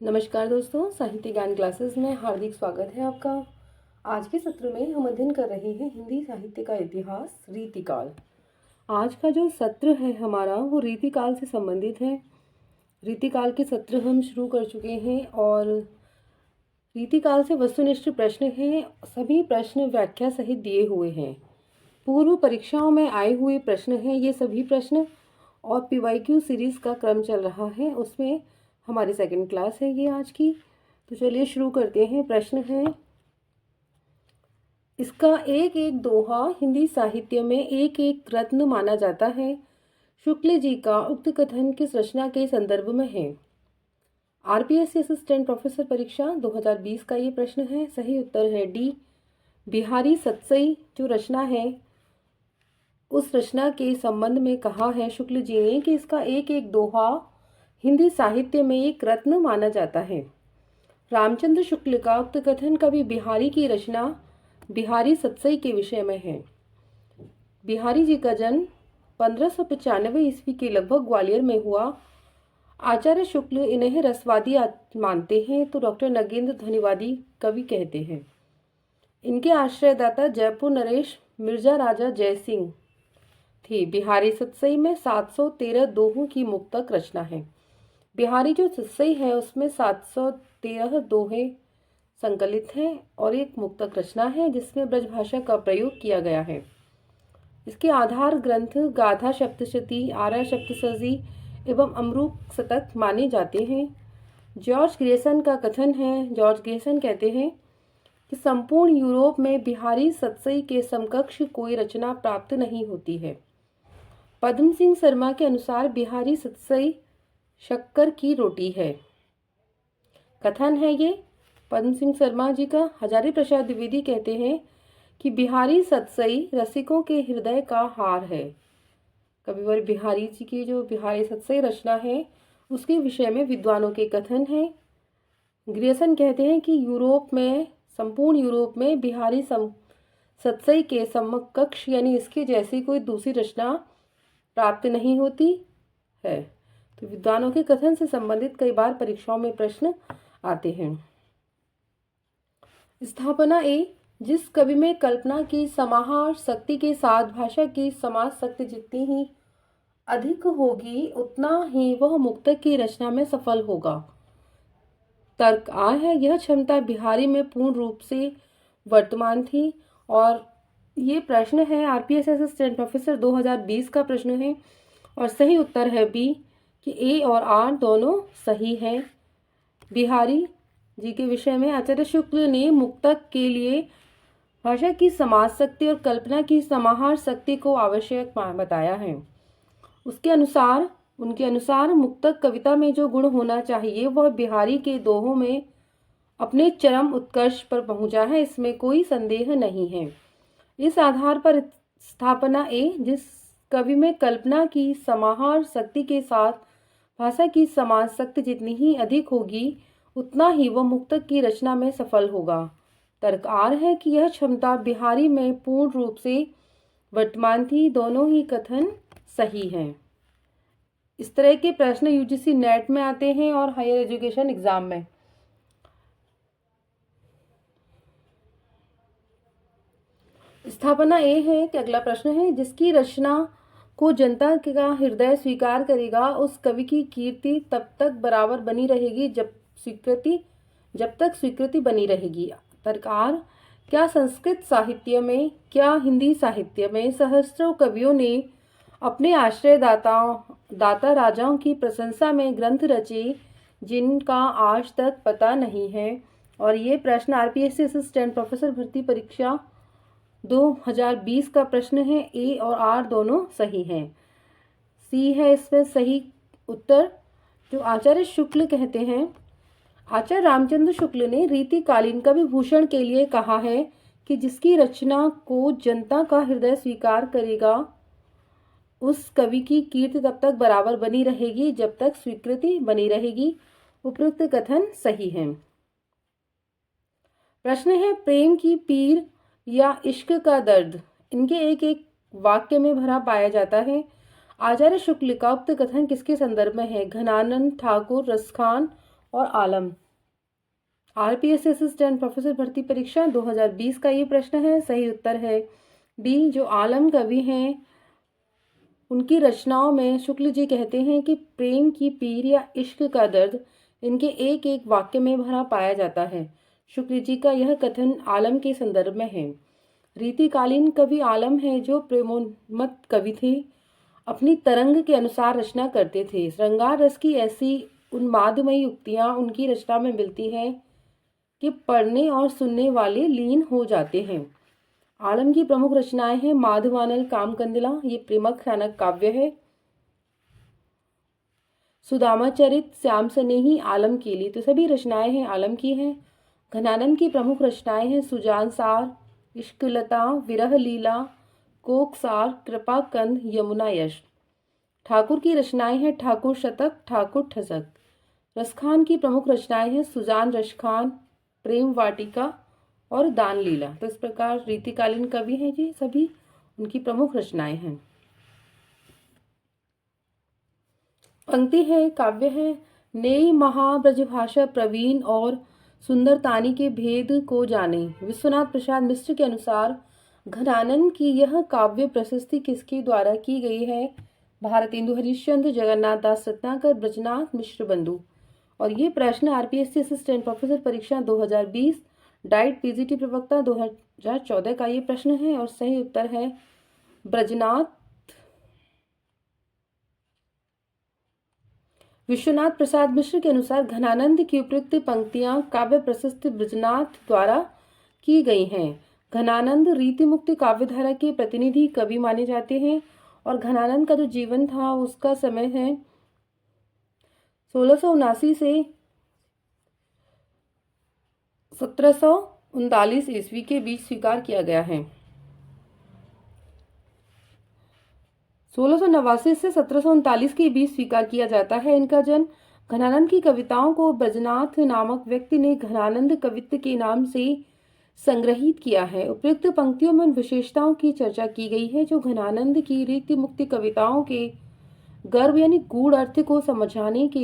नमस्कार दोस्तों, साहित्य ज्ञान क्लासेस में हार्दिक स्वागत है आपका। आज के सत्र में हम अध्ययन कर रहे हैं हिंदी साहित्य का इतिहास, रीतिकाल। आज का जो सत्र है हमारा वो रीतिकाल से संबंधित है। रीतिकाल के सत्र हम शुरू कर चुके हैं और रीतिकाल से वस्तुनिष्ठ प्रश्न हैं। सभी प्रश्न व्याख्या सहित दिए हुए हैं। पूर्व परीक्षाओं में आए हुए प्रश्न हैं ये सभी प्रश्न, और पीवाईक्यू सीरीज का क्रम चल रहा है, उसमें हमारी सेकंड क्लास है ये आज की। तो चलिए शुरू करते हैं। प्रश्न है, इसका एक एक दोहा हिंदी साहित्य में एक एक रत्न माना जाता है। शुक्ल जी का उक्त कथन किस रचना के संदर्भ में है? आरपीएससी असिस्टेंट प्रोफेसर परीक्षा 2020 का ये प्रश्न है। सही उत्तर है डी, बिहारी सतसई जो रचना है उस रचना के संबंध में कहा है शुक्ल जी ने कि इसका एक एक दोहा हिंदी साहित्य में एक रत्न माना जाता है। रामचंद्र शुक्ल का उक्त कथन कवि बिहारी की रचना बिहारी सतसई के विषय में है। बिहारी जी का जन्म 1595 ईस्वी के लगभग ग्वालियर में हुआ। आचार्य शुक्ल इन्हें रसवादी मानते हैं तो डॉक्टर नगेंद्र धन्यवादी कवि कहते हैं। इनके आश्रयदाता जयपुर नरेश मिर्जा राजा जयसिंह थे। बिहारी सतसई में 713 दोहों की मुक्तक रचना है। बिहारी जो सतसई है उसमें 713 दोहे संकलित हैं और एक मुक्तक रचना है जिसमें ब्रजभाषा का प्रयोग किया गया है। इसके आधार ग्रंथ गाथा सप्तशती, आर्या सप्तशती एवं अमरूक शतक माने जाते हैं। जॉर्ज ग्रेसन का कथन है, जॉर्ज ग्रेसन कहते हैं कि संपूर्ण यूरोप में बिहारी सतसई के समकक्ष कोई रचना प्राप्त नहीं होती है। पद्म सिंह शर्मा के अनुसार बिहारी सतसई शक्कर की रोटी है। कथन है ये पद्म सिंह शर्मा जी का। हजारी प्रसाद द्विवेदी कहते हैं कि बिहारी सतसई रसिकों के हृदय का हार है। कविवर बिहारी जी की जो बिहारी सतसई रचना है उसके विषय में विद्वानों के कथन है। ग्रेसन कहते हैं कि संपूर्ण यूरोप में बिहारी सतसई के समकक्ष यानी इसके जैसी कोई दूसरी रचना प्राप्त नहीं होती है। तो विद्वानों के कथन से संबंधित कई बार परीक्षाओं में प्रश्न आते हैं। स्थापना ए, जिस कवि में कल्पना की समाहार शक्ति के साथ भाषा की समाज शक्ति जितनी ही अधिक होगी उतना ही वह मुक्तक की रचना में सफल होगा। तर्क आ है, यह क्षमता बिहारी में पूर्ण रूप से वर्तमान थी। और ये प्रश्न है आरपीएस असिस्टेंट प्रोफेसर 2020 का प्रश्न है और सही उत्तर है बी कि ए और आर दोनों सही हैं। बिहारी जी के विषय में आचार्य शुक्ल ने मुक्तक के लिए भाषा की समाज शक्ति और कल्पना की समाहार शक्ति को आवश्यक बताया है। उनके अनुसार मुक्तक कविता में जो गुण होना चाहिए वह बिहारी के दोहों में अपने चरम उत्कर्ष पर पहुंचा है, इसमें कोई संदेह नहीं है। इस आधार पर स्थापना ए, जिस कवि में कल्पना की समाहार शक्ति के साथ भाषा की समाज शक्ति जितनी ही अधिक होगी उतना ही वह मुक्तक की रचना में सफल होगा। तर्क आर है कि यह क्षमता बिहारी में पूर्ण रूप से वर्तमान थी। दोनों ही कथन सही हैं। इस तरह के प्रश्न यूजीसी नेट में आते हैं और हायर एजुकेशन एग्जाम में। स्थापना ए है कि अगला प्रश्न है, जिसकी रचना को जनता का हृदय स्वीकार करेगा उस कवि की कीर्ति तब तक बराबर बनी रहेगी जब तक स्वीकृति बनी रहेगी। तर्कार, क्या संस्कृत साहित्य में क्या हिंदी साहित्य में सहस्त्रों कवियों ने अपने दाता राजाओं की प्रशंसा में ग्रंथ रचे जिनका आज तक पता नहीं है? और ये प्रश्न आरपीएससी असिस्टेंट प्रोफेसर भर्ती परीक्षा 2020 का प्रश्न है। ए और आर दोनों सही हैं। सी है इसमें सही उत्तर, जो आचार्य शुक्ल कहते हैं। आचार्य रामचंद्र शुक्ल ने रीतिकालीन कवि भूषण के लिए कहा है कि जिसकी रचना को जनता का हृदय स्वीकार करेगा उस कवि की कीर्ति तब तक बराबर बनी रहेगी जब तक स्वीकृति बनी रहेगी। उपयुक्त कथन सही है। प्रश्न है, प्रेम की पीर या इश्क का दर्द इनके एक एक वाक्य में भरा पाया जाता है। आचार्य शुक्ल का उक्त कथन किसके संदर्भ में है? घनानंद ठाकुर, रसखान और आलम। आरपीएस असिस्टेंट प्रोफेसर भर्ती परीक्षा 2020 का ये प्रश्न है। सही उत्तर है डी। जो आलम कवि हैं उनकी रचनाओं में शुक्ल जी कहते हैं कि प्रेम की पीर या इश्क का दर्द इनके एक एक वाक्य में भरा पाया जाता है। शुक्ल जी का यह कथन आलम के संदर्भ में है। रीतिकालीन कवि आलम है जो प्रेमोन्मत्त कवि थे, अपनी तरंग के अनुसार रचना करते थे। श्रृंगार रस की ऐसी उन्मादमयी उक्तियां उनकी रचना में मिलती हैं कि पढ़ने और सुनने वाले लीन हो जाते हैं। आलम की प्रमुख रचनाएं हैं माधवानल कामकंदिला, ये प्रेमक ख्यानक काव्य है। सुदामा चरित, श्याम सनेही आलम की लिए, तो सभी रचनाएं हैं आलम की हैं। घनानंद की प्रमुख रचनाएं हैं सुजान सार, इश्कलता, विरह लीला, कोकसार, कृपा कंद, यमुना यश। ठाकुर की रचनाएं हैं ठाकुर शतक, ठाकुर ठसक। रसखान की प्रमुख रचनाएं हैं सुजान रसखान, प्रेम वाटिका और दान लीला। तो इस प्रकार रीतिकालीन कवि हैं जी सभी, उनकी प्रमुख रचनाएं हैं। पंक्ति है, काव्य है। नेई महाब्रजभाषा प्रवीण और सुंदरतानी के भेद को जाने। विश्वनाथ प्रसाद मिश्र के अनुसार घनानंद की यह काव्य प्रशस्ति किसके द्वारा की गई है? भारतेंदु हरिश्चंद्र, जगन्नाथ दास रत्नाकर, ब्रजनाथ मिश्र बंधु। और ये प्रश्न आरपीएससी असिस्टेंट प्रोफेसर परीक्षा 2020 डाइट पीजीटी प्रवक्ता 2014 का ये प्रश्न है और सही उत्तर है ब्रजनाथ। विश्वनाथ प्रसाद मिश्र के अनुसार घनानंद की उपयुक्त पंक्तियां काव्य प्रशस्ति ब्रजनाथ द्वारा की गई हैं। घनानंद रीति मुक्ति काव्यधारा के प्रतिनिधि कवि माने जाते हैं और घनानंद का जो जीवन था उसका समय है 1679 से 1739 ईस्वी के बीच स्वीकार किया गया है। 1689 से 1739 के बीच स्वीकार किया जाता है इनका जन्म। घनानंद की कविताओं को ब्रजनाथ नामक व्यक्ति ने घनानंद कवित्व के नाम से संग्रहित किया है। उपयुक्त पंक्तियों में उन विशेषताओं की चर्चा की गई है जो घनानंद की रीति मुक्ति कविताओं के गर्भ यानी गूढ़ अर्थ को समझने के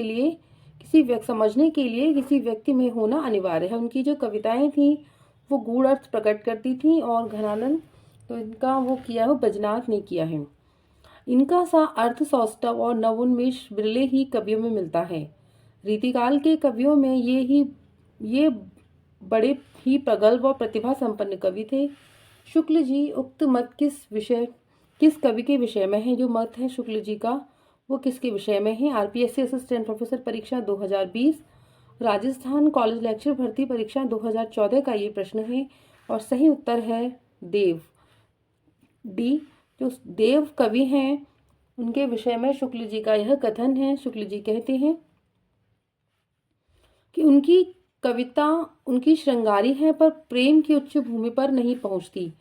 लिए किसी व्यक्ति में होना अनिवार्य है। उनकी जो कविताएं थी वो गूढ़ अर्थ प्रकट करती थी और घनानंद तो इनका वो किया है, वो ब्रजनाथ ने किया है। इनका सा अर्थ सौष्ठव और नवोन्मेष बिरले ही कवियों में मिलता है। रीतिकाल के कवियों में ये बड़े ही प्रगल्भ और प्रतिभा संपन्न कवि थे। शुक्ल जी उक्त मत किस कवि के विषय में है? जो मत है शुक्ल जी का वो किसके विषय में है? आरपीएससी असिस्टेंट प्रोफेसर परीक्षा 2020, राजस्थान कॉलेज लेक्चर भर्ती परीक्षा 2014 का ये प्रश्न है और सही उत्तर है देव, डी। जो देव कवि हैं उनके विषय में शुक्ल जी का यह कथन है। शुक्ल जी कहते हैं कि उनकी कविता उनकी श्रृंगारी है पर प्रेम की उच्च भूमि पर नहीं पहुंचती,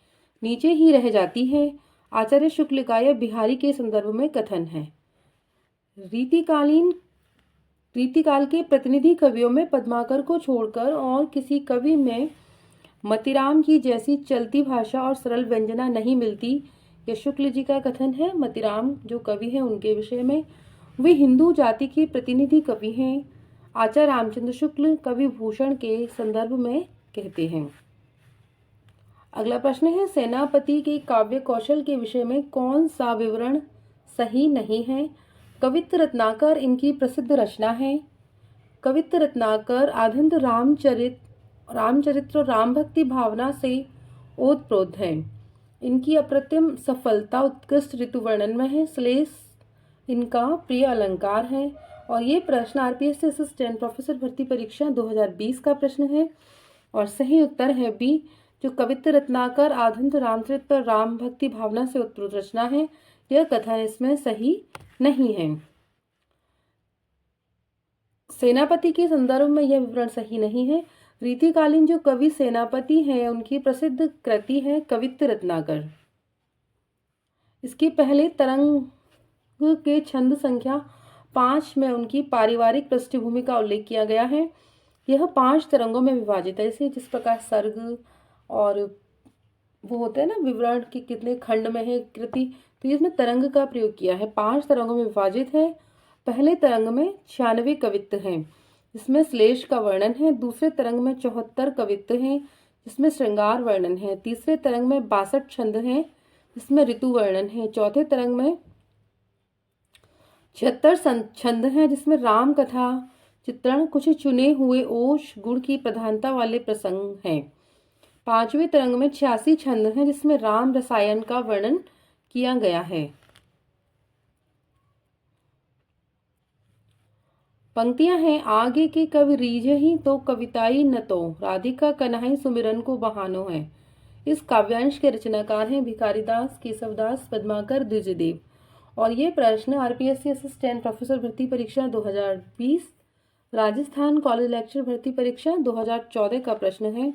नीचे ही रह जाती है। आचार्य शुक्ल का यह बिहारी के संदर्भ में कथन है। रीतिकाल के प्रतिनिधि कवियों में पद्माकर को छोड़कर और किसी कवि में मतिराम की जैसी चलती भाषा और सरल व्यंजना नहीं मिलती। यह शुक्ल जी का कथन है। मतिराम जो कवि हैं उनके विषय में, वे हिंदू जाति के प्रतिनिधि कवि हैं। आचार्य रामचंद्र शुक्ल कवि भूषण के संदर्भ में कहते हैं। अगला प्रश्न है, सेनापति के काव्य कौशल के विषय में कौन सा विवरण सही नहीं है? कवित्त रत्नाकर इनकी प्रसिद्ध रचना है। कवित्त रत्नाकर आधुनिक रामचरित्र और राम भक्ति भावना से ओतप्रोत है। इनकी अप्रतिम सफलता उत्कृष्ट ऋतु वर्णन में है। श्लेष इनका प्रिय अलंकार है। और ये प्रश्न आरपीएससी असिस्टेंट प्रोफेसर भर्ती परीक्षा 2020 का प्रश्न है और सही उत्तर है बी। जो कवित्त रत्नाकर आधुनिक रामचरित्र और राम भक्ति भावना से उत्प्रोत रचना है, यह कथन इसमें सही नहीं है। सेनापति के संदर्भ में यह विवरण सही नहीं है। रीतिकालीन जो कवि सेनापति हैं उनकी प्रसिद्ध कृति है कवित्त रत्नाकर। इसके पहले तरंग के छंद संख्या 5 में उनकी पारिवारिक पृष्ठभूमि का उल्लेख किया गया है। यह 5 तरंगों में विभाजित है। इसे जिस प्रकार सर्ग और वो होते हैं ना विवरण के कितने खंड में है कृति, तो इसमें तरंग का प्रयोग किया है। 5 तरंगों में विभाजित है। पहले तरंग में 96 कवित्त हैं। जिसमें श्लेष का वर्णन है। दूसरे तरंग में 74 कवित्व हैं, जिसमें श्रृंगार वर्णन है। तीसरे तरंग में 62 छंद हैं, जिसमें ऋतु वर्णन है। चौथे तरंग में 76 छंद हैं, जिसमें राम कथा चित्रण, कुछ चुने हुए ओश गुण की प्रधानता वाले प्रसंग हैं। पांचवें तरंग में 86 छंद हैं, जिसमें राम रसायन का वर्णन किया गया है। पंक्तियां हैं, आगे के कवि रीझहि तो कविताई न तो, राधिका कन्हई सुमिरन को बहानो है। इस काव्यांश के रचनाकार हैं भिखारीदास, केशवदास, पद्माकर, द्विजदेव। और ये प्रश्न आरपीएससी असिस्टेंट प्रोफेसर भर्ती परीक्षा 2020, राजस्थान कॉलेज लेक्चर भर्ती परीक्षा 2014 का प्रश्न है।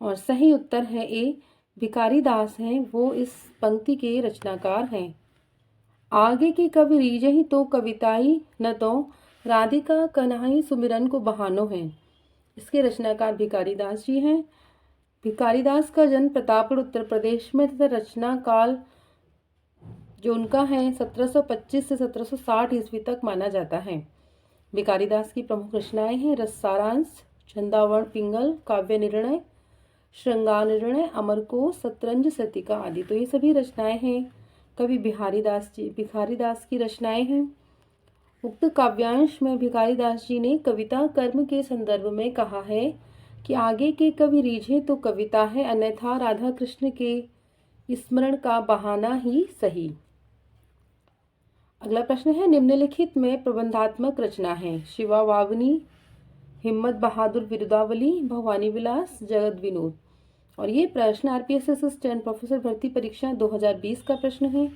और सही उत्तर है ए, भिखारीदास हैं, वो इस पंक्ति के रचनाकार हैं। आगे के कवि रीझहि तो कविताई न तो, राधिका कन्हई सुमिरन को बहानो है। इसके रचनाकार भिखारीदास जी हैं। भिखारीदास का जन्म प्रतापगढ़ उत्तर प्रदेश में तथा रचना काल जो उनका है 1725 से 1760 ईस्वी तक माना जाता है। भिखारीदास की प्रमुख रचनाएं हैं रस सारांश, छंदावर्ण पिंगल, काव्य निर्णय, श्रृंगार निर्णय, अमरकोश, शतरंज शतिका आदि। तो ये सभी रचनाएं हैं कवि भिखारीदास की रचनाएं हैं। उक्त काव्यांश में भिखारीदास जी ने कविता कर्म के संदर्भ में कहा है कि आगे के कवि रीझे तो कविता है, अन्यथा राधा कृष्ण के स्मरण का बहाना ही सही। अगला प्रश्न है, निम्नलिखित में प्रबंधात्मक रचना है। शिवा वावनी, हिम्मत बहादुर बिरुदावली, भवानी विलास, जगत विनोद। और ये प्रश्न आरपीएस असिस्टेंट प्रोफेसर भर्ती परीक्षा 2020 का प्रश्न है।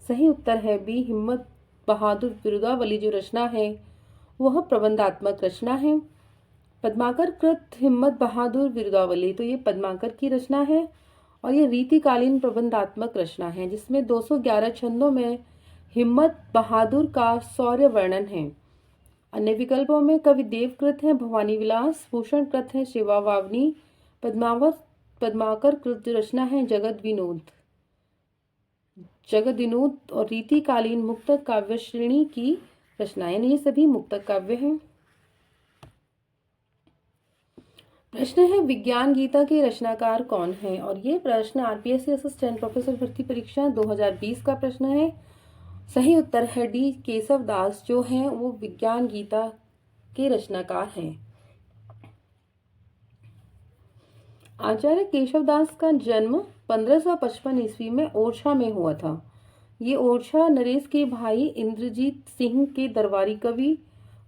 सही उत्तर है बी, हिम्मत बहादुर बिरुदावली जो रचना है वह प्रबंधात्मक रचना है। पद्माकर कृत हिम्मत बहादुर बिरुदावली, तो ये पद्माकर की रचना है और ये रीतिकालीन प्रबंधात्मक रचना है, जिसमें 211 छंदों में हिम्मत बहादुर का शौर्य वर्णन है। अन्य विकल्पों में कवि देवकृत है भवानी विलास, भूषण कृत है शिवा वावनी, पद्माकर कृत जो रचना है जगत विनोद और रीतिकालीन मुक्तक काव्य श्रेणी की रचनाएं। ये सभी मुक्तक काव्य हैं। प्रश्न है, विज्ञान गीता के रचनाकार कौन है? और ये प्रश्न आरपीएससी असिस्टेंट प्रोफेसर भर्ती परीक्षा 2020 का प्रश्न है। सही उत्तर है डी, केशव दास जो हैं वो विज्ञान गीता के रचनाकार हैं। आचार्य केशवदास का जन्म 1555 ईस्वी में ओरछा में हुआ था। ये ओरछा नरेश के भाई इंद्रजीत सिंह के दरबारी कवि,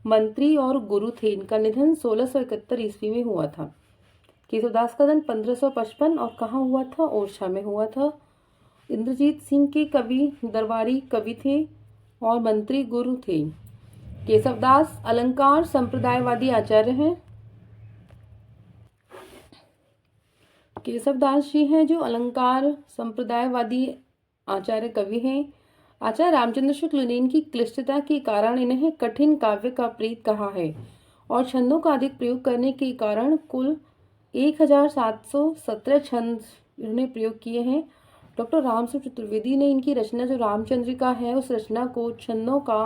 मंत्री और गुरु थे। इनका निधन 1671 ईस्वी में हुआ था। केशवदास का जन्म 1555 और कहाँ हुआ था? ओरछा में हुआ था। इंद्रजीत सिंह के कवि दरबारी कवि थे और मंत्री गुरु थे। केशवदास अलंकार संप्रदायवादी आचार्य हैं। केशवदास जी हैं जो अलंकार संप्रदायवादी आचार्य कवि हैं। आचार्य रामचंद्र शुक्ल ने इनकी क्लिष्टता के कारण इन्हें कठिन काव्य का प्रीत कहा है और छंदों का अधिक प्रयोग करने के कारण कुल 1717 छंद इन्होंने प्रयोग किए हैं। डॉक्टर रामसूत्र चतुर्वेदी ने इनकी रचना जो रामचंद्रिका है उस रचना को छंदों का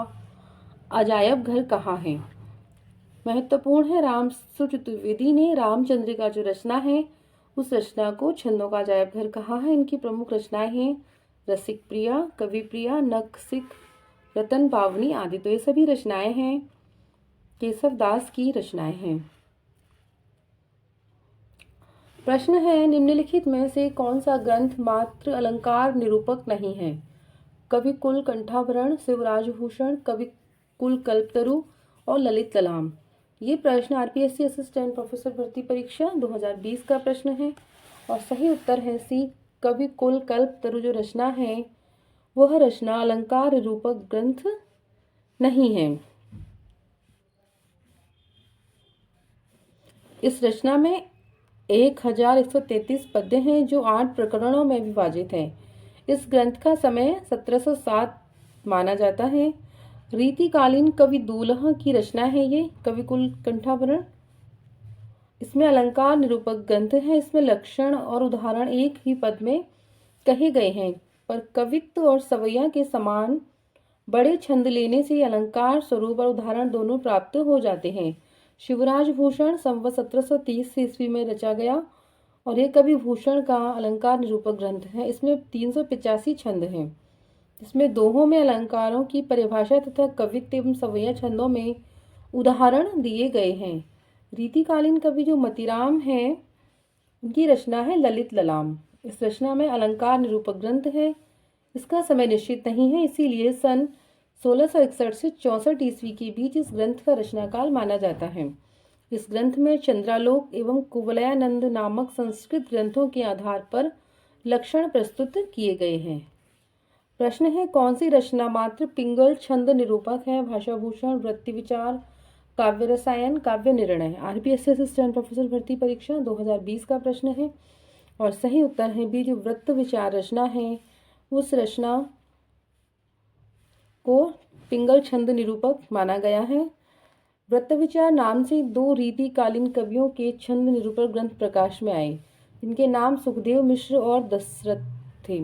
अजायब घर कहा है। महत्वपूर्ण है, रामसूत्र चतुर्वेदी ने रामचंद्रिका जो रचना है उस रचना को छंदों का अजायब घर कहा है। इनकी प्रमुख रचनाएं हैं रसिक प्रिया, कवि प्रिया, नखसिक, रतन पावनी आदि। तो ये सभी रचनाएं हैं केशवदास की रचनाएं हैं। प्रश्न है, निम्नलिखित में से कौन सा ग्रंथ मात्र अलंकार निरूपक नहीं है? कवि कुल कंठाभरण, शिवराज भूषण, कवि कुल कल्पतरु और ललित कलाम। ये प्रश्न आरपीएससी असिस्टेंट प्रोफेसर भर्ती परीक्षा 2020 का प्रश्न है और सही उत्तर है सी, कवि कुल कल्पतरु जो रचना है वह रचना अलंकार निरूपक ग्रंथ नहीं है। इस रचना में 1133 पद्य हैं जो 8 प्रकरणों में विभाजित हैं। इस ग्रंथ का समय 1707 माना जाता है। रीतिकालीन कवि दूल्हा की रचना है ये कवि कुल कंठाभरण। इसमें अलंकार निरूपक ग्रंथ है। इसमें लक्षण और उदाहरण एक ही पद में कहे गए हैं, पर कवित्व और सवैया के समान बड़े छंद लेने से अलंकार स्वरूप और उदाहरण दोनों प्राप्त हो जाते हैं। शिवराज भूषण संवत 1730 ईस्वी में रचा गया और यह कवि भूषण का अलंकार निरूपक ग्रंथ है। इसमें 385 छंद हैं। इसमें दोहों में अलंकारों की परिभाषा तथा कवित्व एवं सवैया छंदों में उदाहरण दिए गए हैं। रीतिकालीन कवि जो मतीराम हैं, उनकी रचना है ललित ललाम। इस रचना में अलंकार निरूपक ग्रंथ है। इसका समय निश्चित नहीं है, इसीलिए सन 1661 से 64 ईस्वी के बीच इस ग्रंथ का रचनाकाल माना जाता है। इस ग्रंथ में चंद्रालोक एवं कुवलयानंद नामक संस्कृत ग्रंथों के आधार पर लक्षण प्रस्तुत किए गए हैं। प्रश्न है, कौन सी रचना मात्र पिंगल छंद निरूपक है? भाषाभूषण, वृत्ति विचार, काव्य रसायन, काव्य निर्णय। आरपीएससी असिस्टेंट प्रोफेसर भर्ती परीक्षा 2020 का प्रश्न है और सही उत्तर है बी, जो वृत्त विचार रचना है उस रचना को पिंगल छंद निरूपक माना गया है। वृत्त विचार नाम से 2 रीतिकालीन कवियों के छंद निरूपक ग्रंथ प्रकाश में आए, जिनके नाम सुखदेव मिश्र और दशरथ थे।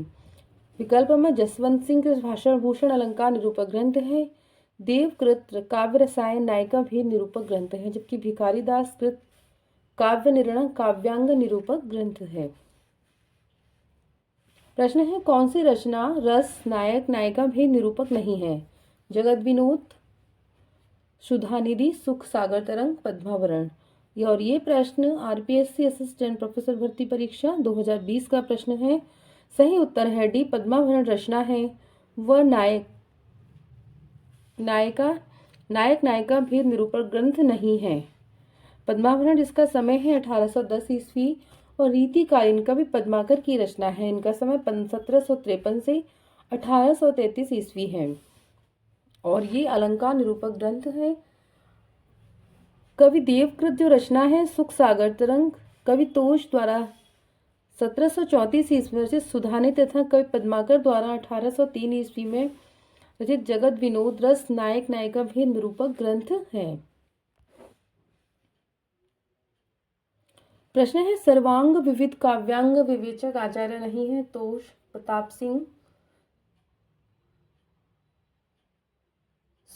विकल्प में जसवंत सिंह कृत भाषाभूषण अलंकार निरूपक ग्रंथ है। देवकृत काव्य रसायन नायिका भेद निरूपक ग्रंथ है, जबकि भिखारी दास कृत काव्य निर्णय काव्यांग निरूपक ग्रंथ है। प्रश्न है, कौन सी रचना रस नायक नायिका भेद निरूपक नहीं है? जगत विनोद, सुधानिधि, सुख सागर तरंग, पद्मावरण। और ये प्रश्न आरपीएससी असिस्टेंट प्रोफेसर भर्ती परीक्षा 2020 का प्रश्न है। सही उत्तर है डी, पद्मावरण रचना है वह नायक नायिका भेद निरूपक ग्रंथ नहीं है। पद्मावरण जिसका समय है 1810 ईस्वी और रीतिकालीन कवि पद्माकर की रचना है। इनका समय 1753 से 1833 ईस्वी है और ये अलंकार निरूपक ग्रंथ है। कवि देवकृत जो रचना है सुख सागर तरंग, कवि तोष द्वारा 1734 ईस्वी में रचित सुधानिधि तथा कवि पद्माकर द्वारा 1803 ईस्वी में रचित जगत विनोद रस नायक नायिका भेद निरूपक ग्रंथ है। प्रश्न है, सर्वांग विविध काव्यांग विवेचक आचार्य नहीं है? तोष, प्रताप सिंह,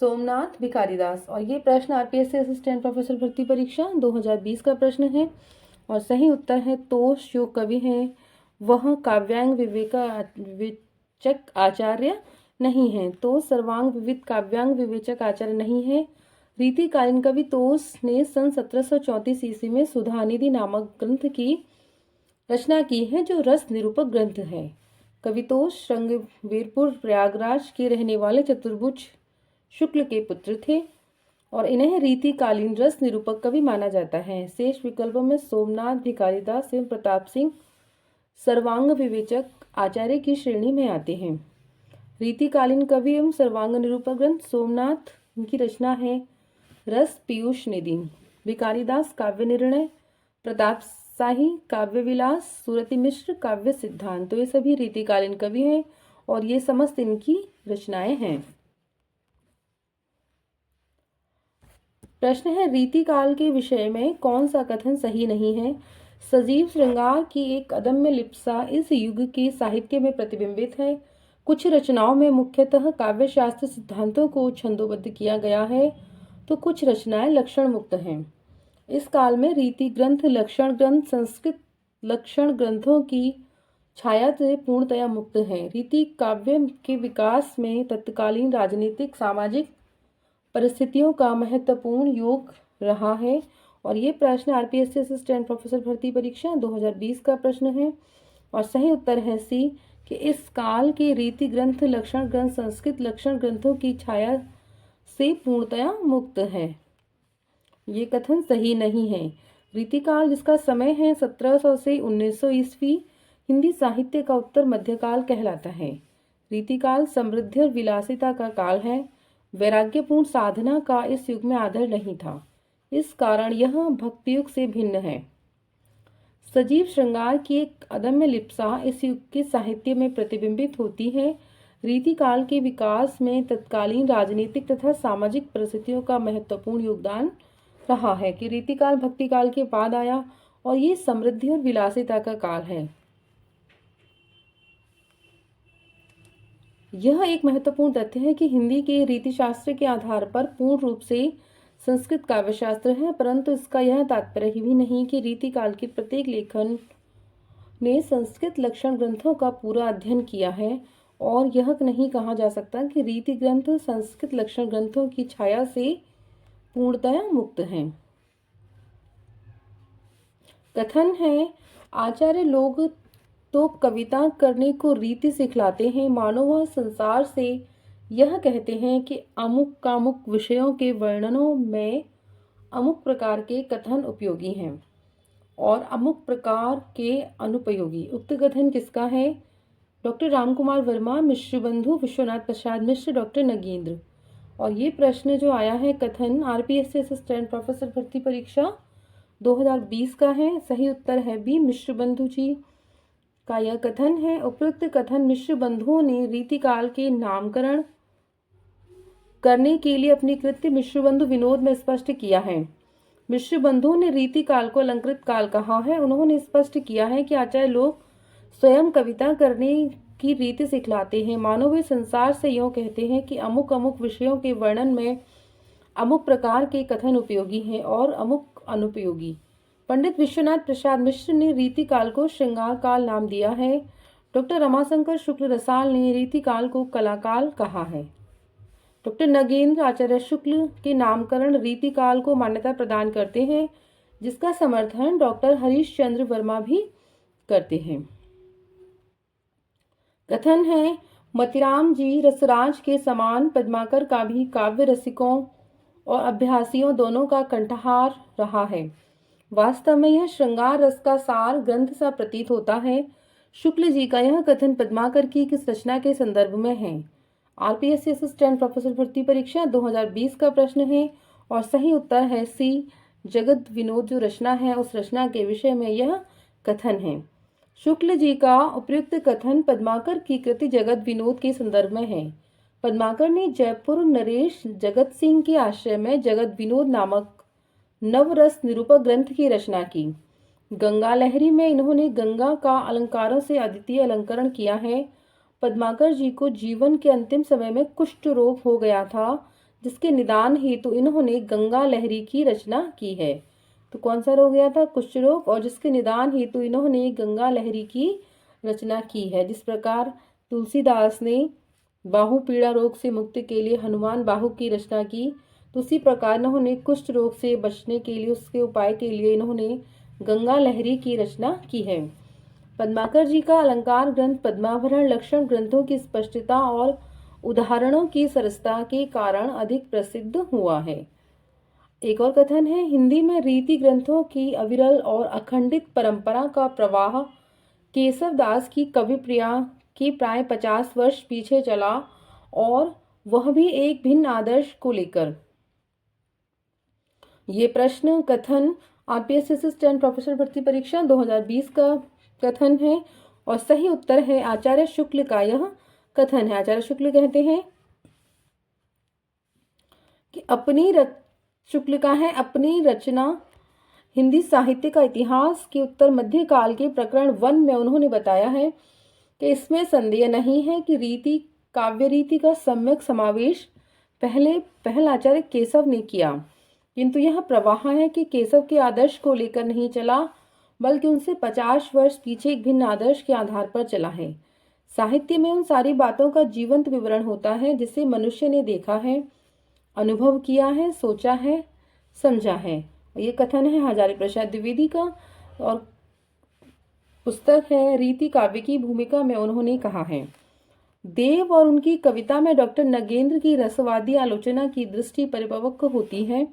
सोमनाथ, भिखारीदास। और ये प्रश्न आरपीएससी असिस्टेंट प्रोफेसर भर्ती परीक्षा 2020 का प्रश्न है और सही उत्तर है तोष जो कवि हैं वह काव्यांग विवेचक आचार्य नहीं है। तो सर्वांग विविध काव्यांग विवेचक आचार्य नहीं है। रीतिकालीन कवि तोष ने सन 1734 ईस्वी में सुधानिधि नामक ग्रंथ की रचना की है, जो रस निरूपक ग्रंथ है। कवि तोष श्रृंगवीरपुर प्रयागराज के रहने वाले चतुर्भुज शुक्ल के पुत्र थे और इन्हें रीतिकालीन रस निरूपक कवि माना जाता है। शेष विकल्पों में सोमनाथ, भिखारीदास एवं प्रताप सिंह सर्वांग विवेचक आचार्य की श्रेणी में आते हैं। रीतिकालीन कवि एवं सर्वांग निरूपक ग्रंथ सोमनाथ, इनकी रचना है रस पीयूष निधि। भिखारीदास काव्य निर्णय, प्रताप शाही काव्य विलास, सूरती मिश्र काव्य सिद्धांत। तो ये सभी रीतिकालीन कवि हैं और ये समस्त इनकी रचनाएं हैं। प्रश्न है, रीतिकाल के विषय में कौन सा कथन सही नहीं है? सजीव श्रृंगार की एक अदम्य लिप्सा इस युग के साहित्य में प्रतिबिंबित है। कुछ रचनाओं में मुख्यतः काव्य शास्त्र सिद्धांतों को छंदोबद्ध किया गया है तो कुछ रचनाएं लक्षण मुक्त हैं। इस काल में रीति ग्रंथ, लक्षण ग्रंथ संस्कृत लक्षण ग्रंथों की छाया से पूर्णतया मुक्त हैं। रीति काव्य के विकास में तत्कालीन राजनीतिक सामाजिक परिस्थितियों का महत्वपूर्ण योग रहा है और ये प्रश्न आरपीएससी असिस्टेंट प्रोफेसर भर्ती परीक्षा 2020 का प्रश्न है और सही उत्तर है सी, कि इस काल के रीति ग्रंथ, लक्षण ग्रंथ संस्कृत लक्षण ग्रंथों की छाया से पूर्णतया मुक्त है। ये कथन सही नहीं है। रीतिकाल जिसका समय है 1700 से 1900 ईस्वी हिंदी साहित्य का उत्तर मध्यकाल कहलाता है। रीतिकाल समृद्धि और विलासिता का काल है। वैराग्यपूर्ण साधना का इस युग में आदर नहीं था, इस कारण यह भक्ति युग से भिन्न है। सजीव श्रृंगार की एक अदम्य लिप्सा इस युग के साहित्य में प्रतिबिंबित होती है। रीतिकाल के विकास में तत्कालीन राजनीतिक तथा सामाजिक परिस्थितियों का महत्वपूर्ण योगदान रहा है कि रीतिकाल भक्ति काल के बाद आया और ये समृद्धि और विलासिता का काल है। यह एक महत्वपूर्ण तथ्य है कि हिंदी के रीतिशास्त्र के आधार पर पूर्ण रूप से संस्कृत काव्यशास्त्र है, परंतु इसका यह तात्पर्य भी नहीं कि रीतिकाल के प्रत्येक लेखन ने संस्कृत लक्षण ग्रंथों का पूरा अध्ययन किया है, और यह नहीं कहा जा सकता कि रीति ग्रंथ संस्कृत लक्षण ग्रंथों की छाया से पूर्णतया मुक्त हैं। कथन है, आचार्य लोग तो कविता करने को रीति सिखलाते हैं, मानो वह संसार से यह कहते हैं कि अमुक कामुक विषयों के वर्णनों में अमुक प्रकार के कथन उपयोगी हैं और अमुक प्रकार के अनुपयोगी। उक्त कथन किसका है? डॉक्टर रामकुमार वर्मा, मिश्र बंधु, विश्वनाथ प्रसाद मिश्र, डॉक्टर नगेंद्र। और ये प्रश्न जो आया है कथन आरपीएससी असिस्टेंट प्रोफेसर भर्ती परीक्षा 2020 का है। सही उत्तर है बी, मिश्र बंधु जी का यह कथन है। उपयुक्त कथन मिश्र बंधुओं ने रीतिकाल के नामकरण करने के लिए अपनी कृत्य मिश्र बंधु विनोद में स्पष्ट किया है। मिश्र बंधुओं ने रीतिकाल को अलंकृत काल कहा है। उन्होंने स्पष्ट किया है कि आचार्य लोग स्वयं कविता करने की रीति सिखलाते हैं, मानो वे संसार से यूं कहते हैं कि अमुक अमुक विषयों के वर्णन में अमुक प्रकार के कथन उपयोगी हैं और अमुक अनुपयोगी। पंडित विश्वनाथ प्रसाद मिश्र ने रीतिकाल को श्रृंगार काल नाम दिया है। डॉक्टर रमाशंकर शुक्ल रसाल ने रीतिकाल को कलाकाल कहा है। डॉक्टर नगेंद्र आचार्य शुक्ल के नामकरण रीतिकाल को मान्यता प्रदान करते हैं, जिसका समर्थन डॉक्टर हरीश चंद्र वर्मा भी करते हैं। कथन है, मतिराम जी रसराज के समान पद्माकर का भी काव्य रसिकों और अभ्यासियों दोनों का कंठहार रहा है। वास्तव में यह श्रृंगार रस का सार ग्रंथ सा प्रतीत होता है। शुक्ल जी का यह कथन पद्माकर की किस रचना के संदर्भ में है? आरपीएससी असिस्टेंट प्रोफेसर भर्ती परीक्षा 2020 का प्रश्न है और सही उत्तर है सी, जगत विनोद जो रचना है उस रचना के विषय में यह कथन है। शुक्ल जी का उपयुक्त कथन पद्माकर की कृति जगत विनोद के संदर्भ में है। पद्माकर ने जयपुर नरेश जगत सिंह के आश्रय में जगत विनोद नामक नवरस निरूपक ग्रंथ की रचना की। गंगा लहरी में इन्होंने गंगा का अलंकारों से अद्वितीय अलंकरण किया है। पद्माकर जी को जीवन के अंतिम समय में कुष्ठ रोग हो गया था, जिसके निदान हेतु इन्होंने गंगा लहरी की रचना की है। तो कौन सा रोग गया था? कुष्ठ रोग, और जिसके निदान हेतु इन्होंने गंगा लहरी की रचना की है। जिस प्रकार तुलसीदास ने बाहु पीड़ा रोग से मुक्ति के लिए हनुमान बाहु की रचना की, तो उसी प्रकार इन्होंने कुष्ठ रोग से बचने के लिए उसके उपाय के लिए इन्होंने गंगा लहरी की रचना की है। पद्माकर जी का अलंकार ग्रंथ पद्माभरण लक्षण ग्रंथों की स्पष्टता और उदाहरणों की सरसता के कारण अधिक प्रसिद्ध हुआ है। एक और कथन है, हिंदी में रीति ग्रंथों की अविरल और अखंडित परंपरा का प्रवाह केशव दास की कवि प्रिया की प्राय 50 वर्ष पीछे चला, और वह भी एक भिन्न आदर्श को लेकर। ये प्रश्न कथन आरपीएससी असिस्टेंट प्रोफेसर भर्ती परीक्षा 2020 का कथन है और सही उत्तर है आचार्य शुक्ल का यह कथन है। आचार्य शुक्ल कहते हैं कि शुक्ल का है अपनी रचना हिंदी साहित्य का इतिहास के उत्तर मध्य काल के प्रकरण 1 में उन्होंने बताया है कि इसमें संदेह नहीं है कि रीति काव्य रीति का सम्यक समावेश पहल आचार्य केशव ने किया, किंतु यह प्रवाह है कि केशव के आदर्श को लेकर नहीं चला, बल्कि उनसे 50 वर्ष पीछे एक भिन्न आदर्श के आधार पर चला है। साहित्य में उन सारी बातों का जीवंत विवरण होता है जिसे मनुष्य ने देखा है, अनुभव किया है, सोचा है, समझा है। ये कथन है हजारी प्रसाद द्विवेदी का और पुस्तक है रीति काव्य की भूमिका में उन्होंने कहा है। देव और उनकी कविता में डॉक्टर नगेंद्र की रसवादी आलोचना की दृष्टि परिपक्व होती है।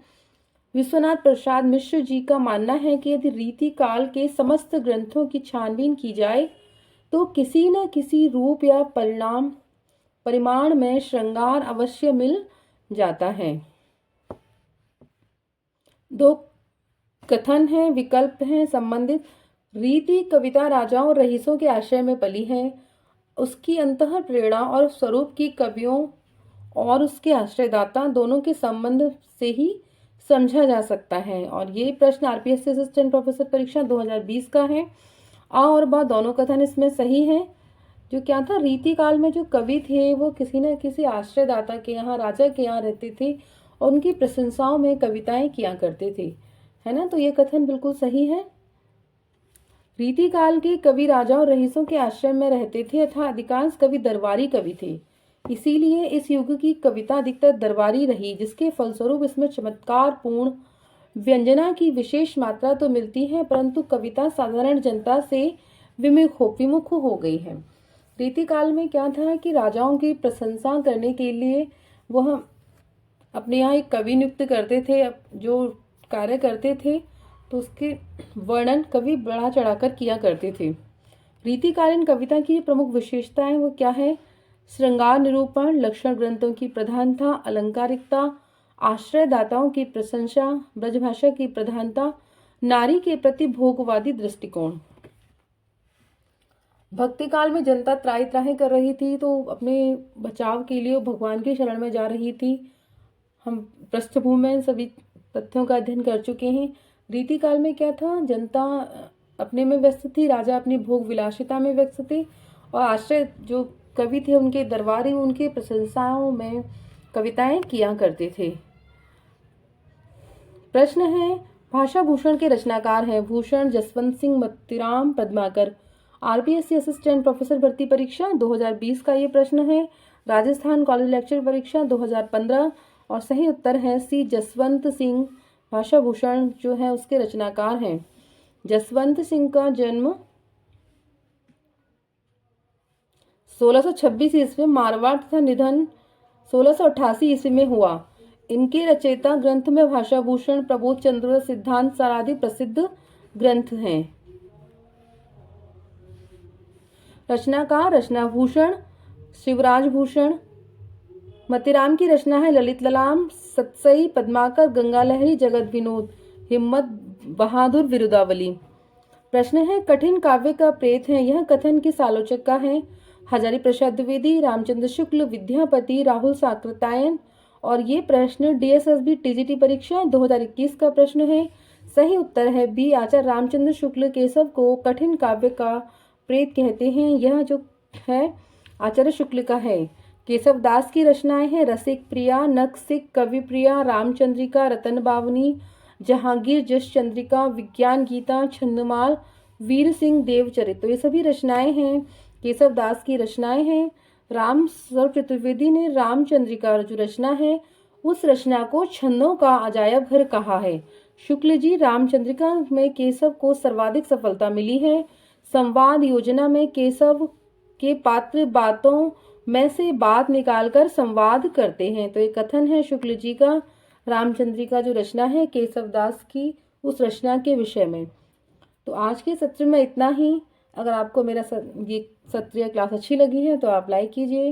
विश्वनाथ प्रसाद मिश्र जी का मानना है कि यदि रीति काल के समस्त ग्रंथों की छानबीन की जाए तो किसी न किसी रूप या परिमाण में श्रृंगार अवश्य मिल जाता है। दो कथन हैं, विकल्प हैं संबंधित। रीति कविता राजाओं और रईसों के आश्रय में पली है, उसकी अंतः प्रेरणा और स्वरूप की कवियों और उसके आश्रयदाता दोनों के संबंध से ही समझा जा सकता है। और ये प्रश्न आरपीएससी असिस्टेंट प्रोफेसर परीक्षा 2020 का है। आ और बा दोनों कथन इसमें सही है। जो क्या था, रीति काल में जो कवि थे वो किसी न किसी आश्रयदाता के यहाँ, राजा के यहाँ रहते थे और उनकी प्रशंसाओं में कविताएं किया करते थे, है ना। तो ये कथन बिल्कुल सही है। रीतिकाल के कवि राजाओं और रईसों के आश्रम में रहते थे तथा अधिकांश कवि दरबारी कवि थे। इसीलिए इस युग की कविता अधिकतर दरबारी रही, जिसके फलस्वरूप इसमें चमत्कार पूर्ण व्यंजना की विशेष मात्रा तो मिलती है, परंतु कविता साधारण जनता से विमुख हो गई है। रीतिकाल में क्या था कि राजाओं की प्रशंसा करने के लिए वह अपने यहाँ एक कवि नियुक्त करते थे, जो कार्य करते थे तो उसके वर्णन कवि बढ़ा चढ़ाकर किया करते थे। रीतिकालीन कविता की प्रमुख विशेषताएं वो क्या है? श्रृंगार निरूपण, लक्षण ग्रंथों की प्रधानता, अलंकारिकता, आश्रयदाताओं की प्रशंसा, ब्रजभाषा की प्रधानता, नारी के प्रति भोगवादी दृष्टिकोण। भक्ति काल में जनता त्राहि त्राहि कर रही थी, तो अपने बचाव के लिए भगवान की शरण में जा रही थी। हम पृष्ठभूमि में सभी तथ्यों का अध्ययन कर चुके हैं। रीतिकाल में क्या था? जनता अपने में व्यस्त थी, राजा अपनी भोग विलासिता में व्यस्त थे, और आश्रय जो कवि थे उनके दरबारी उनके प्रशंसाओं में कविताएं किया करते थे। प्रश्न है, भाषा भूषण के रचनाकार हैं Bhushan, Jaswant Singh, Matiram, Padmakar. RPSC assistant professor भर्ती परीक्षा 2020 का ये प्रश्न है। राजस्थान कॉलेज लेक्चर परीक्षा 2015, और सही उत्तर है सी, जसवंत सिंह भाषा भूषण जो है उसके रचनाकार हैं। जसवंत सिंह का जन्म 1626 ईस्वी में मारवाड़ तथा निधन 1688 ईस्वी में हुआ। इनके रचयिता ग्रंथ में भाषा भूषण, प्रबोध चंद्र, सिद्धांत सार आदि प्रसिद्ध ग्रंथ हैं। रचनाकार रचनाभूषण शिवराज भूषण। मतीराम की रचना है ललित ललाम, सतसई, पद्माकर, गंगा लहरी, जगत विनोद, हिम्मत बहादुर, विरुदावली। प्रश्न है, कठिन काव्य का प्रेत है, यह कथन किस आलोचक का है? हजारी प्रसाद द्विवेदी, रामचंद्र शुक्ल, विद्यापति, राहुल साकृतायन। और ये प्रश्न डीएसएसबी टीजीटी परीक्षा 2021 का प्रश्न है। सही उत्तर है बी, आचार्य रामचंद्र शुक्ल केशव को कठिन काव्य का प्रेत कहते हैं। यह जो है आचार्य शुक्ल का है। केशव दास की रचनाएं हैं रसिक प्रिया, नखसिक, कवि प्रिया, रामचंद्रिका, रतन बावनी, जहांगीर, जश चंद्रिका, विज्ञान गीता, छंदमाल, वीर सिंह, देवचरित। तो ये सभी रचनाएं हैं केशव दास की रचनाएं हैं। राम सर्व चतुर्वेदी ने रामचंद्रिका जो रचना है उस रचना को छंदों का अजायब घर कहा है। शुक्ल जी रामचंद्रिका में केशव को सर्वाधिक सफलता मिली है। संवाद योजना में केशव के पात्र बातों में से बात निकालकर संवाद करते हैं। तो ये कथन है शुक्ल जी का रामचंद्रिका जो रचना है केशव दास की उस रचना के विषय में। तो आज के सत्र में इतना ही। अगर आपको मेरा ये सत्रीय क्लास अच्छी लगी है तो आप लाइक कीजिए,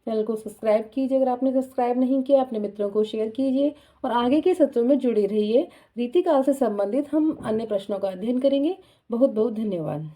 चैनल को सब्सक्राइब कीजिए अगर आपने सब्सक्राइब नहीं किया, अपने मित्रों को शेयर कीजिए और आगे के सत्रों में जुड़े रहिए। रीतिकाल से संबंधित हम अन्य प्रश्नों का अध्ययन करेंगे। बहुत बहुत धन्यवाद।